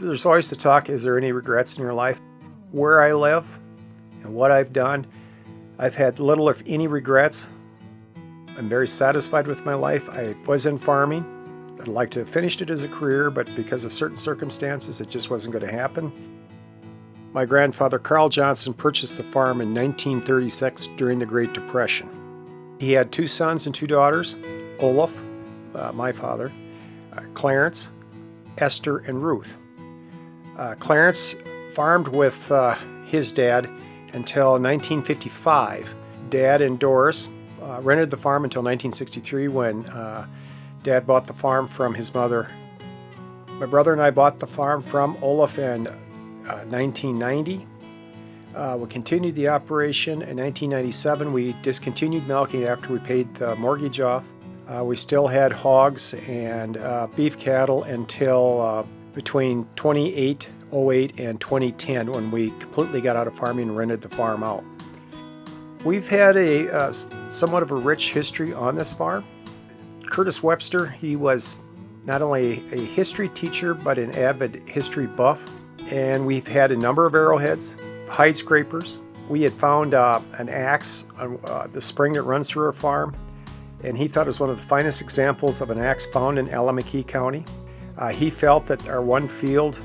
There's always the talk, is there any regrets in your life? Where I live and what I've done, I've had little if any regrets. I'm very satisfied with my life. I was in farming. I'd like to have finished it as a career, but because of certain circumstances, it just wasn't going to happen. My grandfather, Carl Johnson, purchased the farm in 1936 during the Great Depression. He had 2 sons and 2 daughters, Olaf, my father, Clarence, Esther, and Ruth. Clarence farmed with his dad until 1955. Dad and Doris rented the farm until 1963 when Dad bought the farm from his mother. My brother and I bought the farm from Olaf in 1990. We continued the operation. In 1997, we discontinued milking after we paid the mortgage off. We still had hogs and beef cattle until between 2008 and 2010 when we completely got out of farming and rented the farm out. We've had a somewhat of a rich history on this farm. Curtis Webster, he was not only a history teacher but an avid history buff, and we've had a number of arrowheads, hide scrapers. We had found an axe on the spring that runs through our farm, and he thought it was one of the finest examples of an axe found in Allamakee County. He felt that our one field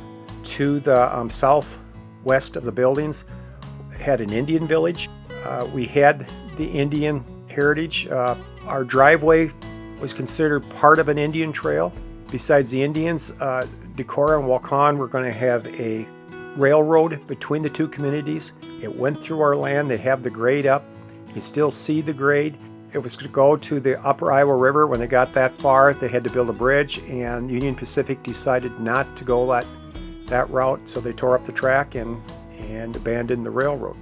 to the southwest of the buildings had an Indian village. We had the Indian heritage. Our driveway was considered part of an Indian trail. Besides the Indians, Decorah and Waupun were going to have a railroad between the 2 communities. It went through our land. They have the grade up. You still see the grade. It was going to go to the Upper Iowa River. When they got that far, they had to build a bridge, and Union Pacific decided not to go that route, so they tore up the track and abandoned the railroad.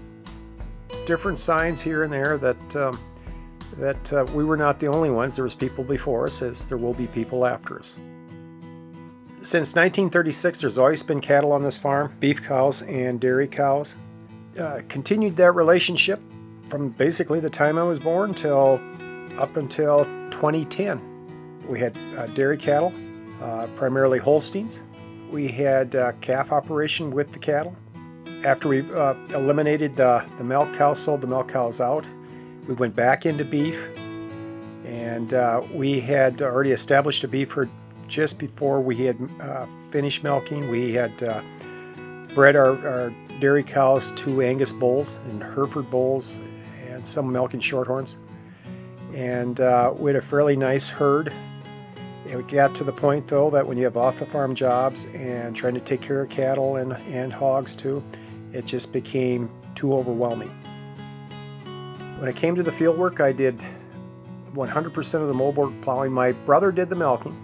Different signs here and there that we were not the only ones. There was people before us, as there will be people after us. Since 1936, there's always been cattle on this farm, beef cows and dairy cows. Continued that relationship from basically the time I was born up until 2010. We had dairy cattle, primarily Holsteins. We had calf operation with the cattle. After we eliminated the milk cows, sold the milk cows out, we went back into beef, and we had already established a beef herd just before we had finished milking. We had bred our dairy cows to Angus bulls and Hereford bulls and some milking shorthorns, and we had a fairly nice herd. It got to the point, though, that when you have off-the-farm jobs and trying to take care of cattle and hogs too, it just became too overwhelming. When it came to the field work, I did 100% of the moldboard plowing. My brother did the milking,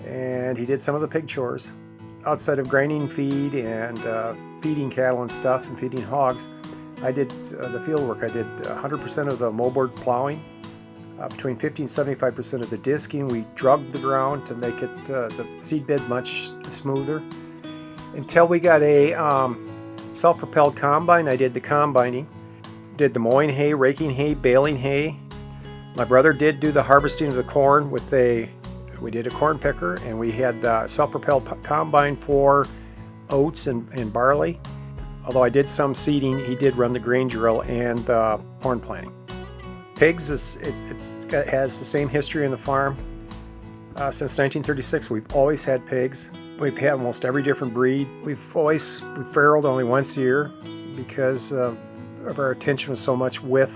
and he did some of the pig chores. Outside of grinding feed and feeding cattle and stuff and feeding hogs, I did the field work. I did 100% of the moldboard plowing, between 50 and 75% of the disking. We drugged the ground to make it the seed bed much smoother. Until we got a self-propelled combine, I did the combining. Did the mowing hay, raking hay, baling hay. My brother did do the harvesting of the corn we did a corn picker, and we had the self-propelled combine for oats and barley. Although I did some seeding, he did run the grain drill and the corn planting. Pigs, it has the same history in the farm. Since 1936, we've always had pigs. We've had almost every different breed. We've farrowed only once a year because of our attention was so much with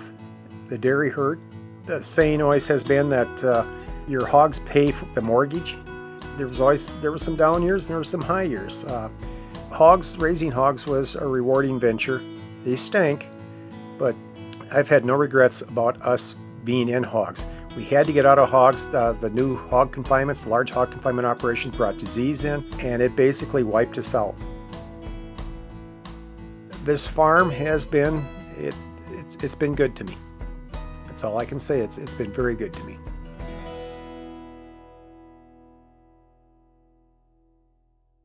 the dairy herd. The saying always has been that your hogs pay for the mortgage. There were some down years and there were some high years. Raising hogs was a rewarding venture. They stank, but I've had no regrets about us being in hogs. We had to get out of hogs. The new hog confinements, the large hog confinement operations brought disease in, and it basically wiped us out. This farm has been, it's been good to me. That's all I can say. It's been very good to me.